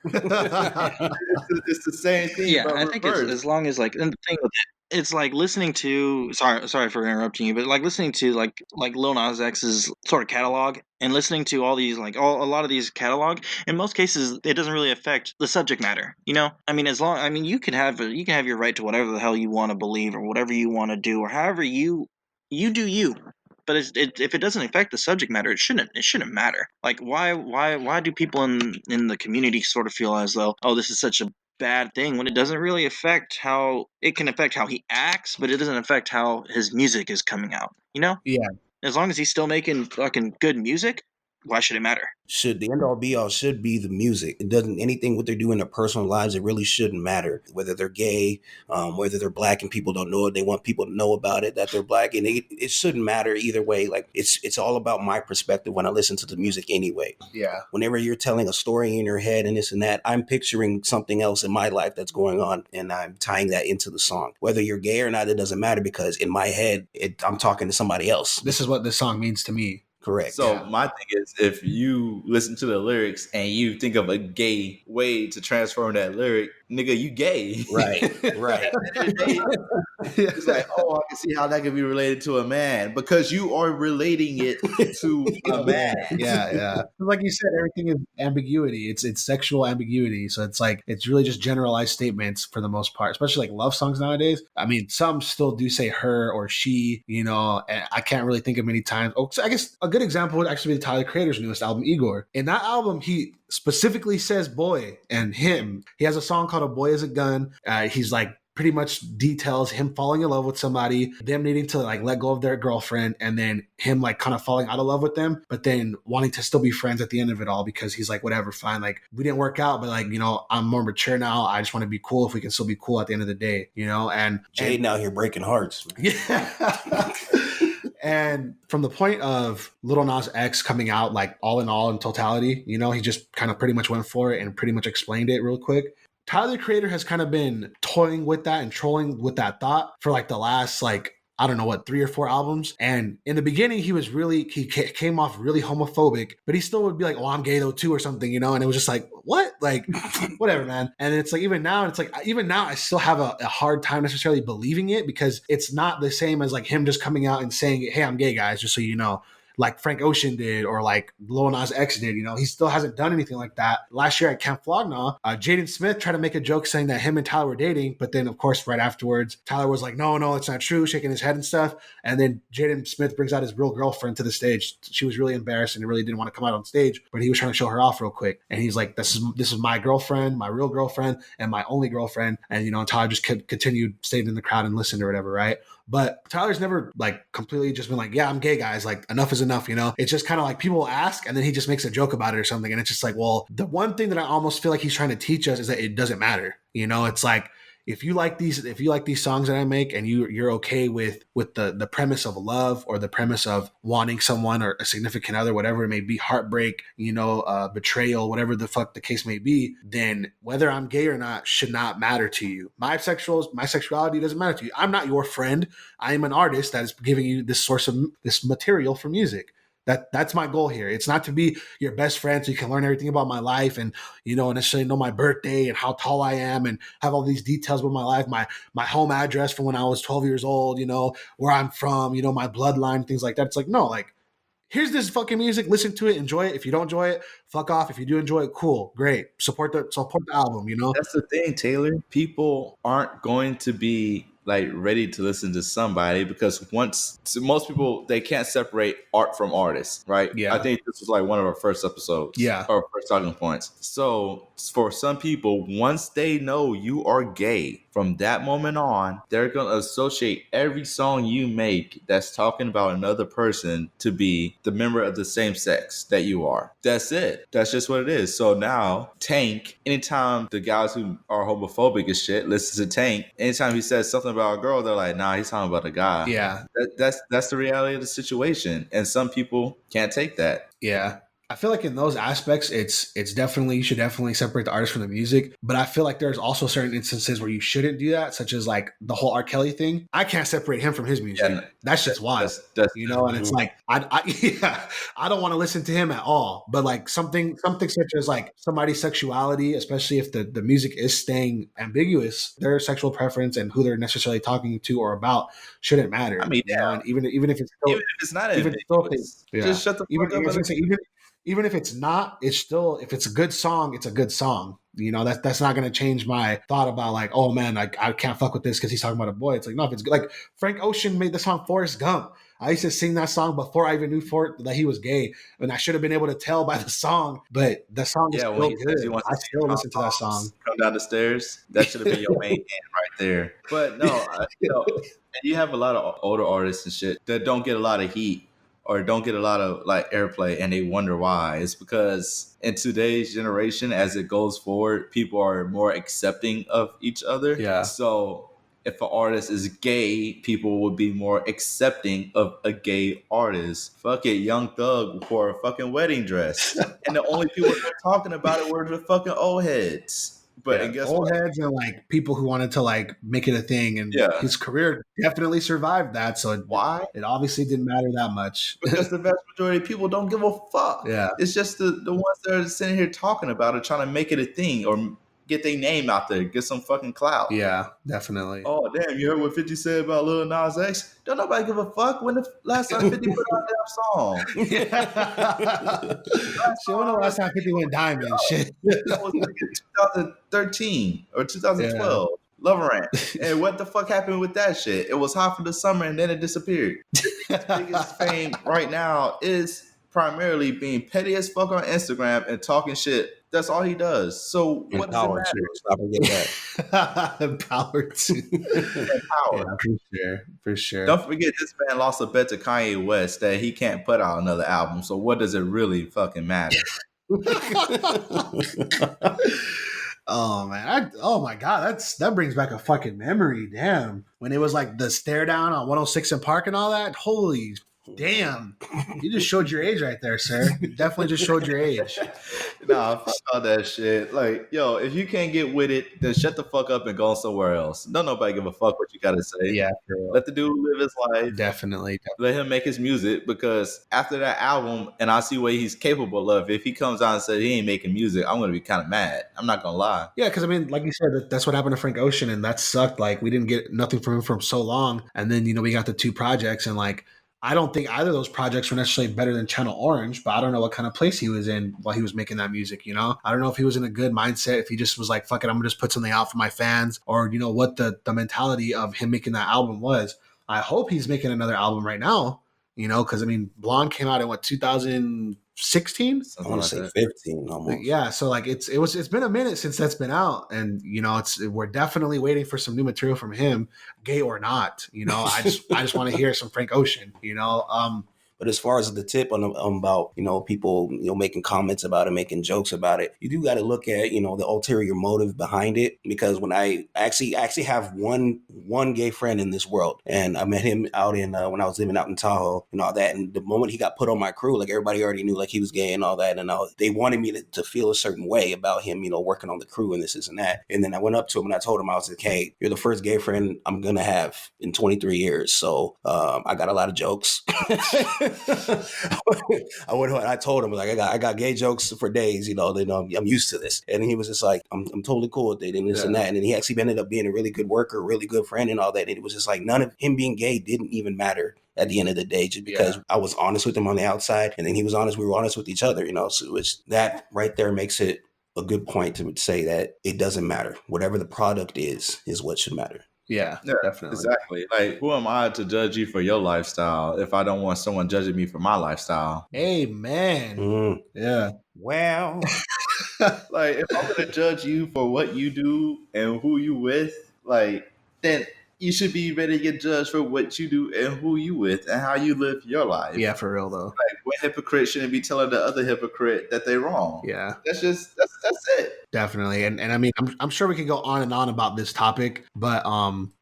It's the same thing. Yeah, I think it's, as long as, like, and the thing with it, it's like listening to, sorry for interrupting you, but like listening to like Lil Nas X's sort of catalog and listening to all these, like a lot of these catalog, in most cases, it doesn't really affect the subject matter, I mean, you can have your right to whatever the hell you want to believe or whatever you want to do or however you do you. But if it doesn't affect the subject matter, it shouldn't matter. Like, why do people in the community sort of feel as though, oh, this is such a bad thing, when it doesn't really affect how it can affect how he acts, but it doesn't affect how his music is coming out. Yeah. As long as he's still making fucking good music, why should it matter? Should the end all be all should be the music. It doesn't, anything what they do in their personal lives, it really shouldn't matter. Whether they're gay, whether they're black and people don't know it, they want people to know about it, that they're black, and it shouldn't matter either way. Like it's all about my perspective when I listen to the music anyway. Yeah. Whenever you're telling a story in your head and this and that, I'm picturing something else in my life that's going on, and I'm tying that into the song. Whether you're gay or not, it doesn't matter, because in my head, I'm talking to somebody else. This is what this song means to me. Correct. So my thing is, if you listen to the lyrics and you think of a gay way to transform that lyric, nigga, you gay. Right. It's like, oh, I can see how that could be related to a man, because you are relating it to a man. Yeah. Like you said, everything is ambiguity. It's sexual ambiguity. So it's like, it's really just generalized statements for the most part, especially like love songs nowadays. I mean, some still do say her or she, and I can't really think of many times. Oh, so I guess a good example would actually be Tyler, Creator's newest album, Igor. In that album, he specifically says boy and him. He has a song called A Boy Is a Gun. He's like, pretty much details him falling in love with somebody, them needing to like let go of their girlfriend, and then him like kind of falling out of love with them, but then wanting to still be friends at the end of it all, because he's like, whatever, fine, like we didn't work out, but like, I'm more mature now. I just want to be cool if we can still be cool at the end of the day, and Jaden out here breaking hearts. Yeah. And from the point of Lil Nas X coming out, like all in totality, he just kind of pretty much went for it and pretty much explained it real quick. Tyler, the Creator, has kind of been toying with that and trolling with that thought for like the last, like, I don't know what, 3 or 4 albums. And in the beginning, he came off really homophobic, but he still would be like, "Oh, I'm gay though too," or something, you know. And it was just like, what, like, whatever, man. And it's like even now, I still have a hard time necessarily believing it, because it's not the same as like him just coming out and saying, "Hey, I'm gay, guys," just so you know, like Frank Ocean did, or like Lil Nas X did. You know, he still hasn't done anything like that. Last year at Camp Flog Gnaw, Jaden Smith tried to make a joke saying that him and Tyler were dating, but then of course right afterwards, Tyler was like, no, it's not true, shaking his head and stuff. And then Jaden Smith brings out his real girlfriend to the stage. She was really embarrassed and really didn't want to come out on stage, but he was trying to show her off real quick. And he's like, this is my girlfriend, my real girlfriend, and my only girlfriend. And you know, Tyler just continued, stayed in the crowd and listened or whatever, right? But Tyler's never like completely just been like, yeah, I'm gay, guys. Like, enough is enough, you know? It's just kind of like people ask and then he just makes a joke about it or something. And it's just like, well, the one thing that I almost feel like he's trying to teach us is that it doesn't matter. You know, it's like, if you like these songs that I make and you're okay with the premise of love, or the premise of wanting someone or a significant other, whatever it may be, heartbreak, you know, betrayal, whatever the fuck the case may be, then whether I'm gay or not should not matter to you. My sexuality doesn't matter to you. I'm not your friend. I am an artist that is giving you this source of this material for music. That's my goal here. It's not to be your best friend so you can learn everything about my life and, you know, necessarily know my birthday and how tall I am and have all these details about my life, my home address from when I was 12 years old, you know, where I'm from, you know, my bloodline, things like that. It's like, no, like, here's this fucking music, listen to it, enjoy it. If you don't enjoy it, fuck off. If you do enjoy it, cool, great. Support the album, you know? That's the thing, Taylor. People aren't going to be like ready to listen to somebody, because most people, they can't separate art from artists, right? Yeah. I think this was like one of our first episodes, or first talking points. So for some people, once they know you are gay, from that moment on, they're going to associate every song you make that's talking about another person to be the member of the same sex that you are. That's it. That's just what it is. So now, Tank, anytime the guys who are homophobic as shit listen to Tank, anytime he says something about a girl, they're like, nah, he's talking about a guy. Yeah. That's the reality of the situation. And some people can't take that. Yeah. I feel like in those aspects, it's definitely, you should definitely separate the artist from the music. But I feel like there's also certain instances where you shouldn't do that, such as like the whole R. Kelly thing. I can't separate him from his music. Yeah, that's just wild, you know. And it's like I don't want to listen to him at all. But like something such as like somebody's sexuality, especially if the music is staying ambiguous, their sexual preference and who they're necessarily talking to or about shouldn't matter. I mean, you know? And even if it's not ambiguous, just shut the fuck up. Even if it's not, it's still, if it's a good song, it's a good song. You know, that's not going to change my thought about like, oh man, I can't fuck with this because he's talking about a boy. It's like, no, if it's good. Like Frank Ocean made the song Forrest Gump. I used to sing that song before I even knew that he was gay, and I should have been able to tell by the song. But the song is still good. I still listen to that song. Come down the stairs. That should have been your main hand right there. But no, you know, and you have a lot of older artists and shit that don't get a lot of heat or don't get a lot of like airplay, and they wonder why. It's because in today's generation, as it goes forward, people are more accepting of each other. Yeah. So if an artist is gay, people would be more accepting of a gay artist. Fuck it, Young Thug wore a fucking wedding dress. And the only people that were talking about it were the fucking old heads. But and guess old heads and like people who wanted to like make it a thing, and his career definitely survived that. So why? It obviously didn't matter that much. Because the vast majority of people don't give a fuck. Yeah. It's just the ones that are sitting here talking about it, trying to make it a thing or get their name out there, get some fucking clout. Yeah, definitely. Oh, damn, you heard what 50 said about Lil Nas X? Don't nobody give a fuck when the last time 50 put out that song. Shit, when the last time 50 went diamond? Shit. That was like in 2013 or 2012. Yeah. Loverant. And what the fuck happened with that shit? It was hot for the summer and then it disappeared. His biggest fame right now is primarily being petty as fuck on Instagram and talking shit. That's all he does. So what does it matter? Stop and get that. Empowered to. Empowered. Yeah, for sure. Don't forget, this man lost a bet to Kanye West that he can't put out another album. So what does it really fucking matter? Oh man! Oh my god! That brings back a fucking memory. Damn, when it was like the stare down on 106 and Park and all that. Holy Damn, you just showed your age right there, sir. You definitely just showed your age. Nah, fuck all that shit. Like, yo, if you can't get with it, then shut the fuck up and go somewhere else. Don't nobody give a fuck what you gotta say. Yeah, Let the dude live his life. definitely. Let him make his music, because after that album, and I see what he's capable of, if he comes out and says he ain't making music, I'm gonna be kind of mad. I'm not gonna lie. Yeah, because I mean, like you said, that's what happened to Frank Ocean, and that sucked. Like, we didn't get nothing from him for so long, and then we got the 2 projects, and like, I don't think either of those projects were necessarily better than Channel Orange, but I don't know what kind of place he was in while he was making that music. I don't know if he was in a good mindset, if he just was like, fuck it, I'm gonna just put something out for my fans, or what the mentality of him making that album was. I hope he's making another album right now, because I mean, Blonde came out in 2016. I want to say 15 almost. Yeah, so like it's been a minute since that's been out, and we're definitely waiting for some new material from him, gay or not. I just want to hear some Frank Ocean. But as far as the tip on about people making comments about it, making jokes about it, you do got to look at the ulterior motive behind it. Because when I actually have one gay friend in this world, and I met him out in when I was living out in Tahoe and all that. And the moment he got put on my crew, like everybody already knew like he was gay and all that, and they wanted me to feel a certain way about him, working on the crew and this and that. And then I went up to him and I told him, I was like, hey, you're the first gay friend I'm gonna have in 23 years, so I got a lot of jokes. I went home and I told him, like, I got gay jokes for days, I'm used to this. And he was just like, I'm totally cool with it and this and that. And then he actually ended up being a really good worker, really good friend and all that. And it was just like none of him being gay didn't even matter at the end of the day, just because I was honest with him on the outside, and then he was honest. We were honest with each other, So it's that right there makes it a good point to say that it doesn't matter. Whatever the product is what should matter. Yeah, definitely. Exactly. Like, who am I to judge you for your lifestyle if I don't want someone judging me for my lifestyle? Amen. Yeah. Well, like, if I'm gonna judge you for what you do and who you with, like, then you should be ready to get judged for what you do and who you with and how you live your life. Yeah, for real though. Like, one hypocrite shouldn't be telling the other hypocrite that they're wrong. Yeah. That's it. Definitely. And I mean, I'm sure we could go on and on about this topic, but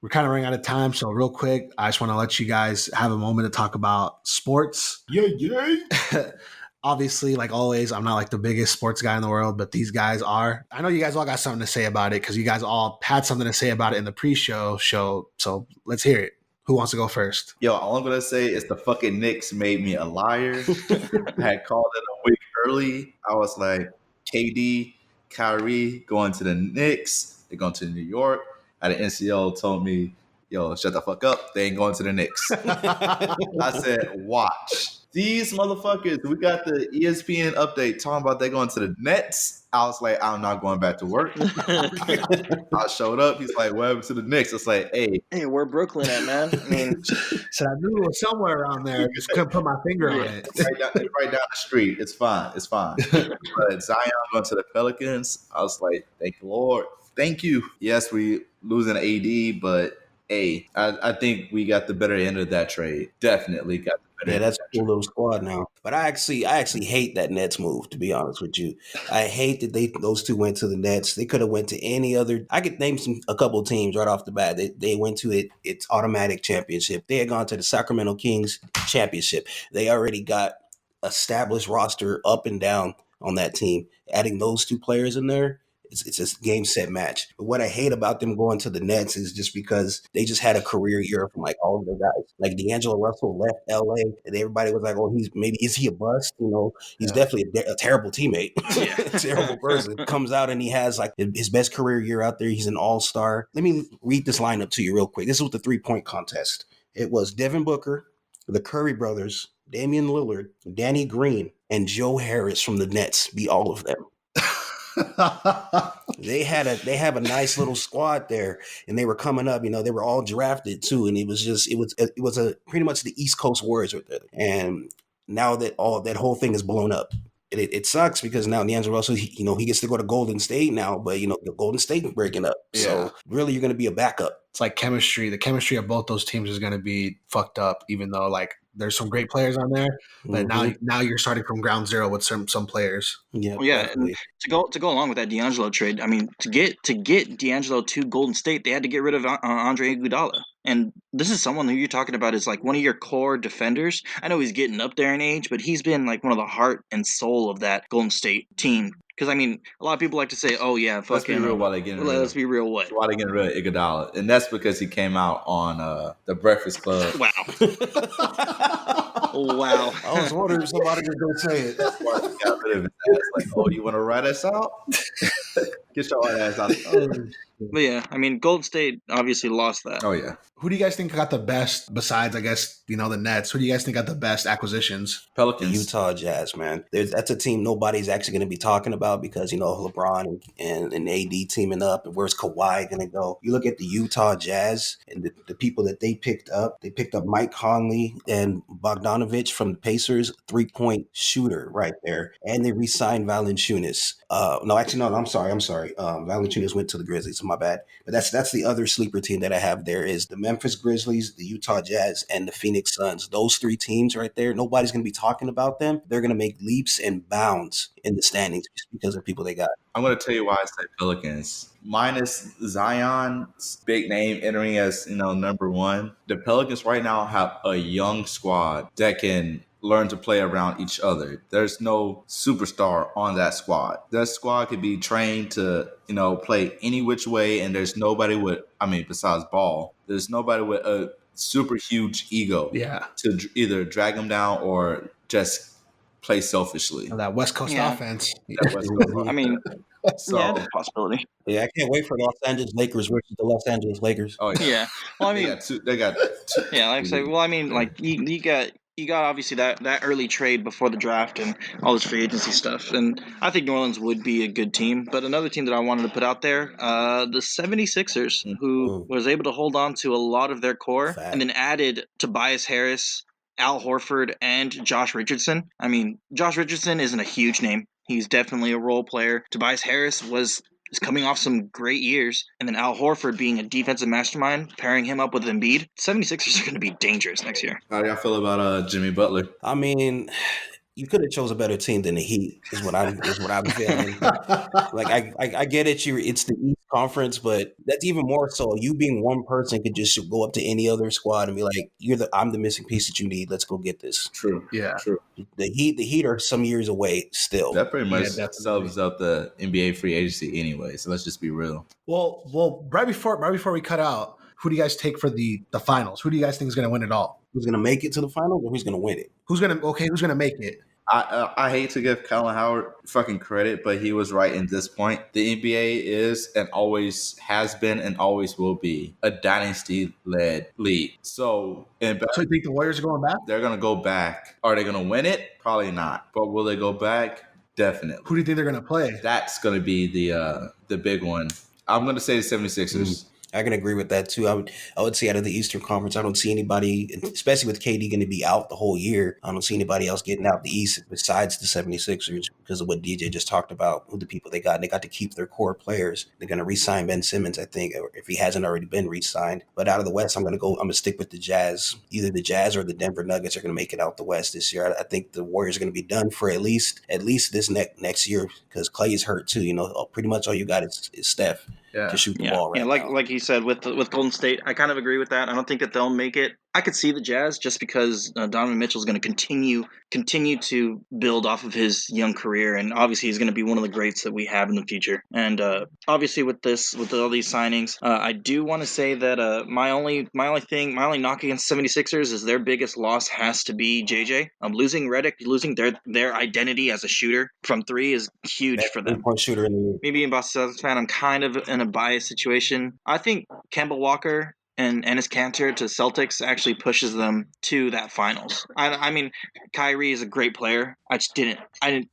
we're kind of running out of time. So real quick, I just want to let you guys have a moment to talk about sports. Yeah. Obviously, like always, I'm not like the biggest sports guy in the world, but these guys are. I know you guys all got something to say about it because you guys all had something to say about it in the pre-show show. So let's hear it. Who wants to go first? Yo, all I'm going to say is the fucking Knicks made me a liar. I had called it a week early. I was like, KD, Kyrie going to the Knicks. They're going to New York. And the NCO told me, yo, shut the fuck up. They ain't going to the Knicks. I said, watch. These motherfuckers, we got the ESPN update talking about they going to the Nets. I was like, I'm not going back to work. I showed up. He's like, what happened to the Knicks? It's like, hey, where Brooklyn at, man? I mean, so I knew it was somewhere around there. Just couldn't put my finger on it. Right down the street. It's fine. But Zion going to the Pelicans. I was like, thank the Lord. Thank you. Yes, we losing AD, but hey, I think we got the better end of that trade. Definitely got the better end. That's a cool little squad now. But I actually hate that Nets move, to be honest with you. I hate that those two went to the Nets. They could have went to any other. I could name a couple of teams right off the bat. They went to it. It's automatic championship. They had gone to the Sacramento Kings championship. They already got established roster up and down on that team. Adding those two players in there, it's a game set match. But what I hate about them going to the Nets is just because they just had a career year from like all of their guys. Like D'Angelo Russell left LA and everybody was like, oh, is he a bust? He's definitely a terrible teammate. Terrible person. Comes out and he has like his best career year out there. He's an all-star. Let me read this lineup to you real quick. This is with the 3-point contest. It was Devin Booker, the Curry brothers, Damian Lillard, Danny Green, and Joe Harris from the Nets beat all of them. They have a nice little squad there, and they were coming up. They were all drafted too, and it was a pretty much the East Coast Warriors right there. And now that whole thing is blown up, it sucks because now D'Angelo Russell, he gets to go to Golden State now, but the Golden State breaking up. Yeah. So really, you're going to be a backup it's like chemistry. The chemistry of both those teams is going to be fucked up, even though like there's some great players on there. But now you're starting from ground zero with some players. Yeah, Well, yeah, definitely. and to go along with that D'Angelo trade, I mean, to get D'Angelo to Golden State, they had to get rid of Andre Iguodala, and this is someone who you're talking about is like one of your core defenders. I know he's getting up there in age, but he's been like one of the heart and soul of that Golden State team. Because I mean, a lot of people like to say, "Oh yeah, fucking." Let's be real while they getting rid. Let's be real. What? While they getting rid of Iguodala, and that's because he came out on the Breakfast Club. Wow. Wow. I was wondering if somebody was going to say it. That's why he got rid of his ass. Like, oh, you want to write us out? Get your ass out. But yeah, I mean, Golden State obviously lost that. Oh yeah. Who do you guys think got the best besides, I guess, the Nets? Who do you guys think got the best acquisitions? The Pelicans. Utah Jazz, man. That's a team nobody's actually going to be talking about because, LeBron and AD teaming up. And where's Kawhi going to go? You look at the Utah Jazz and the people that they picked up. They picked up Mike Conley and Bogdanovich from the Pacers, 3-point shooter right there. And they re-signed Valanciunas. No, I'm sorry. Valanciunas went to the Grizzlies, my bad. But that's the other sleeper team that I have there is the Memphis Grizzlies, the Utah Jazz, and the Phoenix Suns. Those three teams right there, nobody's going to be talking about them. They're going to make leaps and bounds in the standings just because of people they got. I'm going to tell you why I say Pelicans. Minus Zion's big name entering as, number one, the Pelicans right now have a young squad that can learn to play around each other. There's no superstar on that squad. That squad could be trained to, play any which way, and there's nobody besides Ball, there's nobody with a super huge ego to either drag them down or just play selfishly. That West Coast offense. I mean, so, yeah, that's a possibility. Yeah, I can't wait for the Los Angeles Lakers versus the Los Angeles Lakers. Oh, yeah. Well, I mean, they got two. Yeah, like I say, well, I mean, like you got obviously that early trade before the draft and all this free agency stuff. And I think New Orleans would be a good team. But another team that I wanted to put out there, the 76ers, who was able to hold on to a lot of their core and then added Tobias Harris, Al Horford, and Josh Richardson. I mean, Josh Richardson isn't a huge name. He's definitely a role player. Tobias Harris is coming off some great years, and then Al Horford being a defensive mastermind, pairing him up with Embiid. 76ers are going to be dangerous next year. How do y'all feel about Jimmy Butler? I mean, you could have chose a better team than the Heat, is what I'm feeling. Like I get it, it's the East Conference, but that's even more so. You being one person could just go up to any other squad and be like, I'm the missing piece that you need. Let's go get this. True. Yeah. True. The Heat are some years away still. That pretty much sums up the NBA free agency anyway. So let's just be real. Well, right before we cut out, who do you guys take for the finals? Who do you guys think is going to win it all? Who's going to make it to the finals or who's going to win it? Who's going to make it? I hate to give Colin Howard fucking credit, but he was right in this point. The NBA is and always has been and always will be a dynasty-led league. So you think the Warriors are going back? They're going to go back. Are they going to win it? Probably not. But will they go back? Definitely. Who do you think they're going to play? That's going to be the big one. I'm going to say the 76ers. I can agree with that too. I would say out of the Eastern Conference, I don't see anybody, especially with KD going to be out the whole year. I don't see anybody else getting out the East besides the 76ers because of what DJ just talked about, who the people they got. And they got to keep their core players. They're going to re-sign Ben Simmons, I think, if he hasn't already been re-signed. But out of the West, I'm going to stick with the Jazz. Either the Jazz or the Denver Nuggets are going to make it out the West this year. I think the Warriors are going to be done for at least this next year because Clay is hurt too. Pretty much all you got is Steph. To shoot the ball right now. Like he said with Golden State, I kind of agree with that. I don't think that they'll make it. I could see the Jazz just because Donovan Mitchell is going to continue to build off of his young career, and obviously he's going to be one of the greats that we have in the future. And obviously with all these signings, I do want to say that my only knock against 76ers is their biggest loss has to be JJ. Losing Redick, losing their identity as a shooter from three is huge for them. Point shooter in the league. Maybe in Boston Celtics fan, I'm kind of in a biased situation. I think Kemba Walker and Enes Kanter to Celtics actually pushes them to that finals. I mean, Kyrie is a great player. I didn't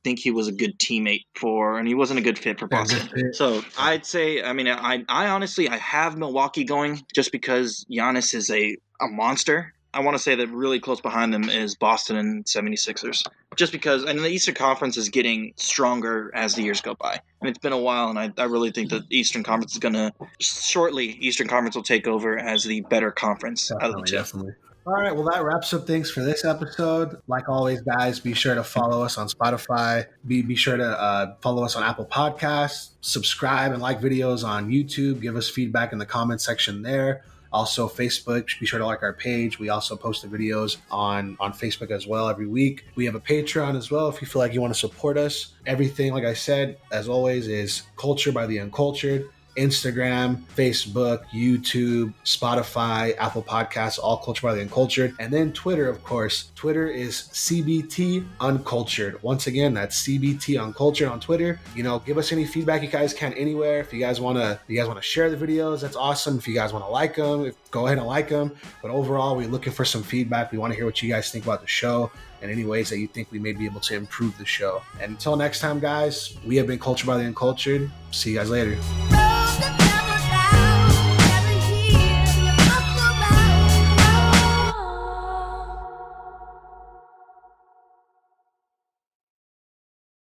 think he was a good teammate and he wasn't a good fit for Boston. So I'd say, I honestly, I have Milwaukee going just because Giannis is a monster. I want to say that really close behind them is Boston and 76ers. Just because, and the Eastern Conference is getting stronger as the years go by. And it's been a while, and I really think that the Eastern Conference is going to, shortly, Eastern Conference will take over as the better conference out of the two. Definitely. All right, well, that wraps up things for this episode. Like always, guys, be sure to follow us on Spotify. Be sure to follow us on Apple Podcasts. Subscribe and like videos on YouTube. Give us feedback in the comment section there. Also, Facebook, be sure to like our page. We also post the videos on Facebook as well every week. We have a Patreon as well if you feel like you want to support us. Everything, like I said, as always, is Culture by the Uncultured. Instagram, Facebook, YouTube, Spotify, Apple Podcasts, all Culture by the Uncultured. And then Twitter, of course. Twitter is CBT Uncultured. Once again, that's CBT Uncultured on Twitter. You know, give us any feedback you guys can anywhere. If you guys want to share the videos, that's awesome. If you guys want to like them, go ahead and like them. But overall, we're looking for some feedback. We want to hear what you guys think about the show and any ways that you think we may be able to improve the show. And until next time, guys, we have been Culture by the Uncultured. See you guys later.